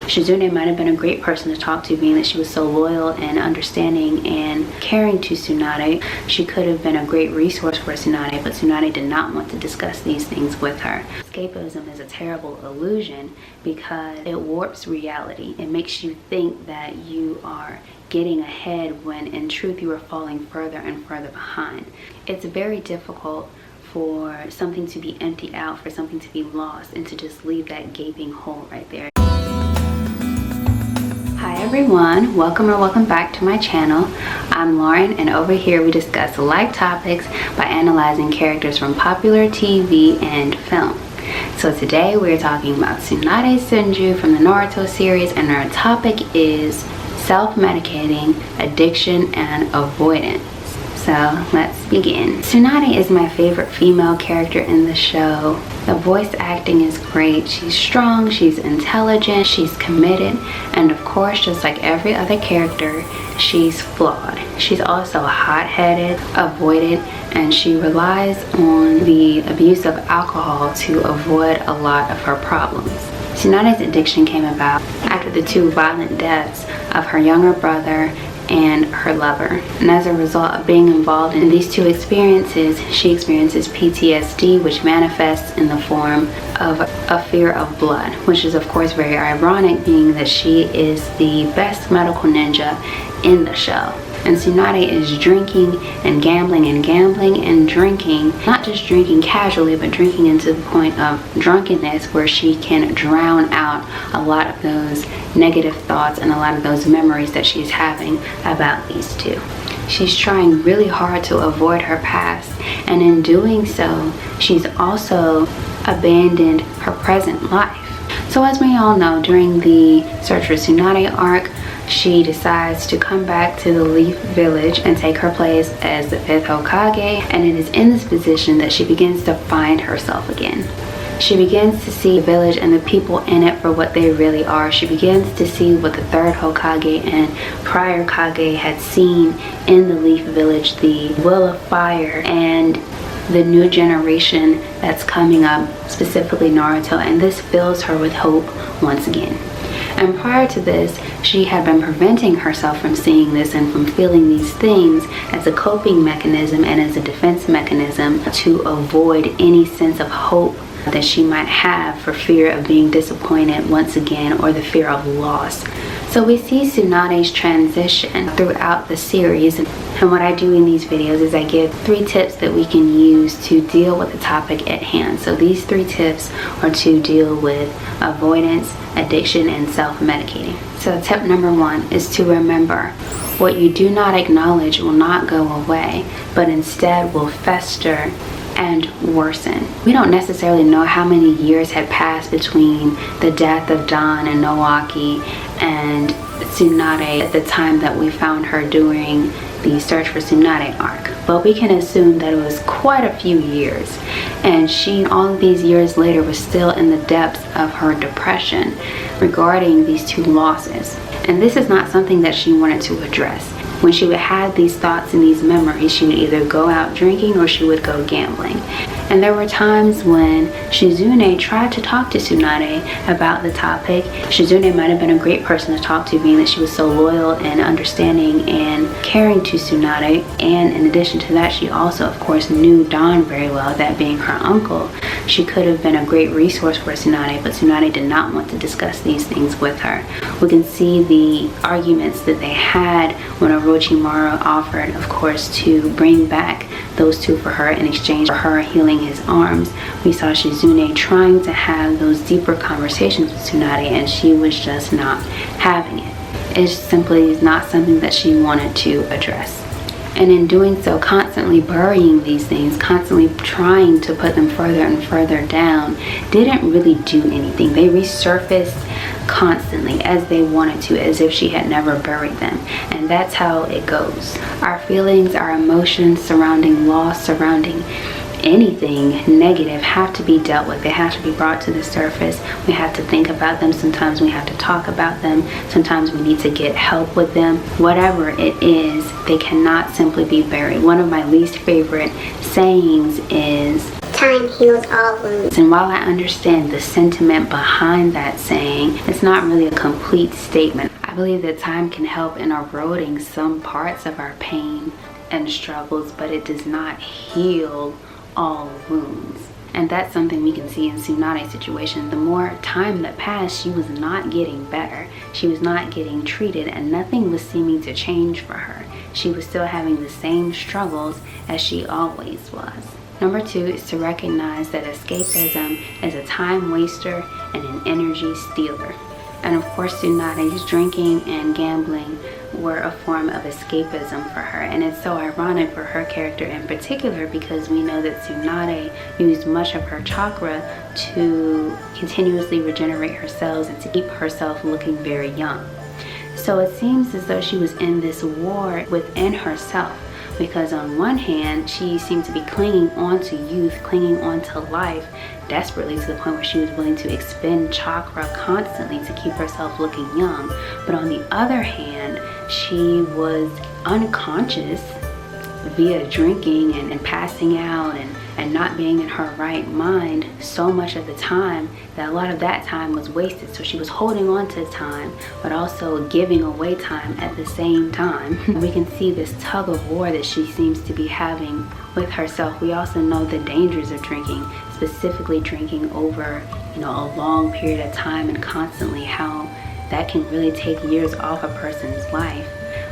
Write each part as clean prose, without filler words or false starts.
Shizune might have been a great person to talk to, being that she was so loyal and understanding and caring to Tsunade. She could have been a great resource for Tsunade, but Tsunade did not want to discuss these things with her. Escapism is a terrible illusion because it warps reality. It makes you think that you are getting ahead when in truth you are falling further and further behind. It's very difficult for something to be emptied out, for something to be lost, and to just leave that gaping hole right there. Hi everyone, welcome back to my channel. I'm Lauren, and over here we discuss like topics by analyzing characters from popular TV and film. So today we're talking about Tsunade Senju from the Naruto series, and our topic is self-medicating, addiction, and avoidance. So let's begin. Tsunade is my favorite female character in the show. The voice acting is great. She's strong, she's intelligent, she's committed, and of course, just like every other character, she's flawed. She's also hot-headed, avoidant, and she relies on the abuse of alcohol to avoid a lot of her problems. Tsunade's addiction came about after the two violent deaths of her younger brother and her lover. And as a result of being involved in these two experiences, she experiences PTSD, which manifests in the form of a fear of blood, which is of course very ironic, being that she is the best medical ninja in the show. And Tsunade is drinking and gambling and drinking, not just drinking casually, but drinking into the point of drunkenness, where she can drown out a lot of those negative thoughts and a lot of those memories that she's having about these two. She's trying really hard to avoid her past, and in doing so, she's also abandoned her present life. So as we all know, during the Search for Tsunade arc, she decides to come back to the Leaf Village and take her place as the 5th Hokage, and it is in this position that she begins to find herself again. She begins to see the village and the people in it for what they really are. She begins to see what the 3rd Hokage and prior Kage had seen in the Leaf Village, the will of fire and the new generation that's coming up, specifically Naruto, and this fills her with hope once again. And prior to this, she had been preventing herself from seeing this and from feeling these things as a coping mechanism and as a defense mechanism to avoid any sense of hope that she might have, for fear of being disappointed once again, or the fear of loss. So we see Tsunade's transition throughout the series, and what I do in these videos is I give 3 tips that we can use to deal with the topic at hand. So these 3 tips are to deal with avoidance, addiction, and self-medicating. So tip number 1 is to remember, what you do not acknowledge will not go away, but instead will fester and worsen. We don't necessarily know how many years had passed between the death of Don and Nowaki and Tsunade at the time that we found her during the Search for Tsunade arc, but we can assume that it was quite a few years, and she, all of these years later, was still in the depths of her depression regarding these 2 losses. And this is not something that she wanted to address. When she would have these thoughts and these memories, she would either go out drinking or she would go gambling. And there were times when Shizune tried to talk to Tsunade about the topic. Shizune might have been a great person to talk to, being that she was so loyal and understanding and caring to Tsunade. And in addition to that, she also, of course, knew Don very well, that being her uncle. She could have been a great resource for Tsunade, but Tsunade did not want to discuss these things with her. We can see the arguments that they had when Orochimaru offered, of course, to bring back those 2 for her in exchange for her healing his arms. We saw Shizune trying to have those deeper conversations with Tsunade, and she was just not having it. It simply is not something that she wanted to address. And in doing so, constantly burying these things, constantly trying to put them further and further down, didn't really do anything. They resurfaced constantly as they wanted to, as if she had never buried them. And that's how it goes. Our feelings, our emotions surrounding loss, surrounding anything negative, have to be dealt with. They have to be brought to the surface. We have to think about them. Sometimes we have to talk about them. Sometimes we need to get help with them. Whatever it is, they cannot simply be buried. One of my least favorite sayings is, time heals all wounds. And while I understand the sentiment behind that saying, it's not really a complete statement. I believe that time can help in eroding some parts of our pain and struggles, but it does not heal all wounds. And that's something we can see in Tsunade's situation. The more time that passed, she was not getting better. She was not getting treated, and nothing was seeming to change for her. She was still having the same struggles as she always was. Number 2 is to recognize that escapism is a time waster and an energy stealer. And of course, Tsunade's drinking and gambling were a form of escapism for her. And it's so ironic for her character in particular, because we know that Tsunade used much of her chakra to continuously regenerate her cells and to keep herself looking very young. So it seems as though she was in this war within herself, because on one hand, she seemed to be clinging on to youth, clinging on to life desperately, to the point where she was willing to expend chakra constantly to keep herself looking young. But on the other hand, she was unconscious via drinking and passing out and not being in her right mind so much of the time, that a lot of that time was wasted. So she was holding on to time, but also giving away time at the same time. We can see this tug of war that she seems to be having with herself. We also know the dangers of drinking, specifically drinking over, a long period of time and constantly, how that can really take years off a person's life.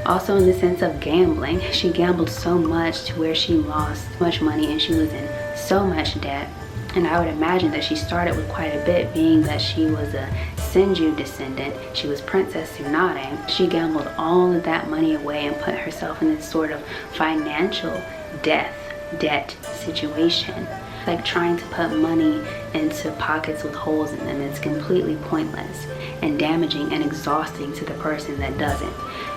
Also, in the sense of gambling, she gambled so much to where she lost much money and she was in so much debt. And I would imagine that she started with quite a bit, being that she was a Senju descendant. She was Princess Tsunade. She gambled all of that money away and put herself in this sort of financial debt situation. Like trying to put money into pockets with holes in them. It's completely pointless and damaging and exhausting to the person that does it.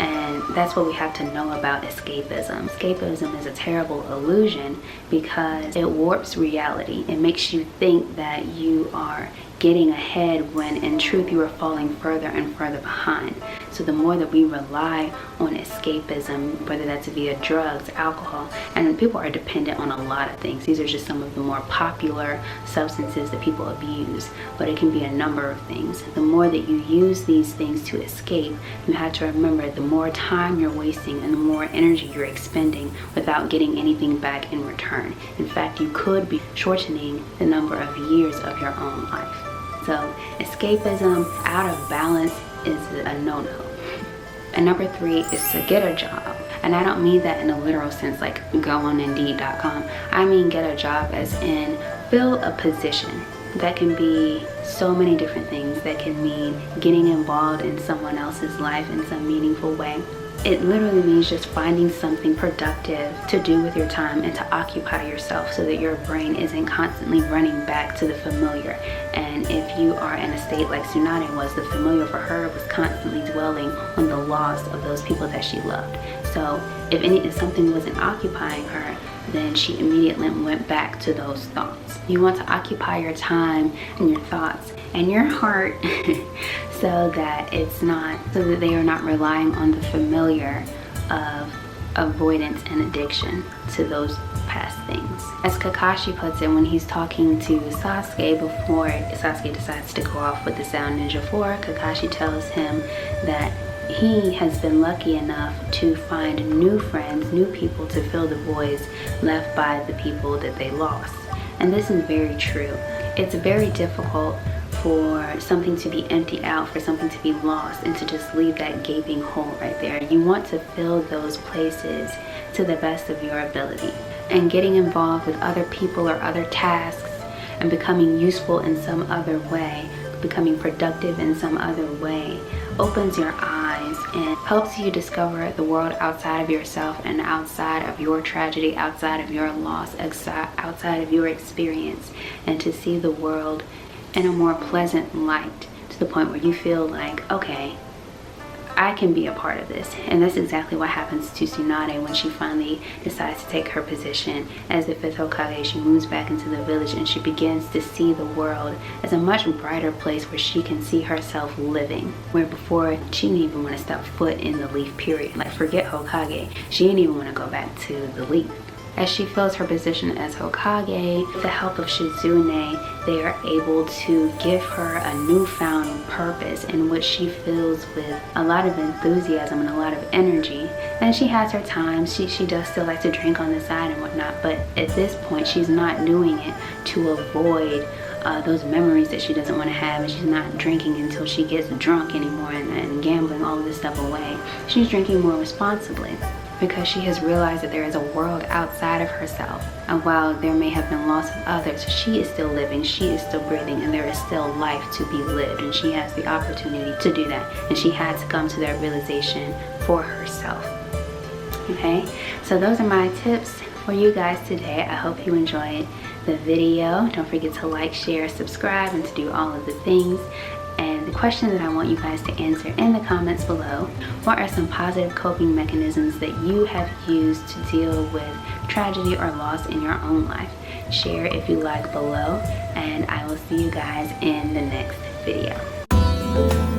And that's what we have to know about escapism. Escapism is a terrible illusion because it warps reality. It makes you think that you are getting ahead when in truth you are falling further and further behind. So the more that we rely on escapism, whether that's via drugs, alcohol, and people are dependent on a lot of things. These are just some of the more popular substances that people abuse, but it can be a number of things. The more that you use these things to escape, you have to remember the more time you're wasting and the more energy you're expending without getting anything back in return. In fact, you could be shortening the number of years of your own life. So escapism out of balance is a no-no. And number 3 is to get a job. And I don't mean that in a literal sense, like go on Indeed.com. I mean get a job as in fill a position. That can be so many different things. That can mean getting involved in someone else's life in some meaningful way. It literally means just finding something productive to do with your time and to occupy yourself, so that your brain isn't constantly running back to the familiar. And if you are in a state like Tsunade was, the familiar for her was constantly dwelling on the loss of those people that she loved. So if something wasn't occupying her, then she immediately went back to those thoughts. You want to occupy your time and your thoughts and your heart so that they are not relying on the familiar of avoidance and addiction to those past things. As Kakashi puts it when he's talking to Sasuke before Sasuke decides to go off with the Sound Ninja 4, Kakashi tells him that he has been lucky enough to find new friends, new people to fill the voids left by the people that they lost. And this is very true. It's very difficult for something to be emptied out, for something to be lost, and to just leave that gaping hole right there. You want to fill those places to the best of your ability. And getting involved with other people or other tasks and becoming useful in some other way, becoming productive in some other way, opens your eyes and helps you discover the world outside of yourself and outside of your tragedy, outside of your loss, outside of your experience, and to see the world in a more pleasant light, to the point where you feel like, okay, I can be a part of this. And that's exactly what happens to Tsunade when she finally decides to take her position as the 5th Hokage. She moves back into the village and she begins to see the world as a much brighter place where she can see herself living. Where before, she didn't even want to step foot in the leaf, period. Like, forget Hokage. She didn't even want to go back to the leaf. As she fills her position as Hokage, with the help of Tsunade, they are able to give her a newfound purpose in which she fills with a lot of enthusiasm and a lot of energy. And she has her times. She does still like to drink on the side and whatnot, but at this point she's not doing it to avoid those memories that she doesn't want to have, and she's not drinking until she gets drunk anymore and gambling all of this stuff away. She's drinking more responsibly because she has realized that there is a world outside of herself, and while there may have been loss of others, she is still living, she is still breathing, and there is still life to be lived, and she has the opportunity to do that, and she had to come to that realization for herself. Okay, so those are my tips for you guys today. I hope you enjoyed the video. Don't forget to like, share, subscribe, and to do all of the things. And the question that I want you guys to answer in the comments below: what are some positive coping mechanisms that you have used to deal with tragedy or loss in your own life? Share if you like below, and I will see you guys in the next video.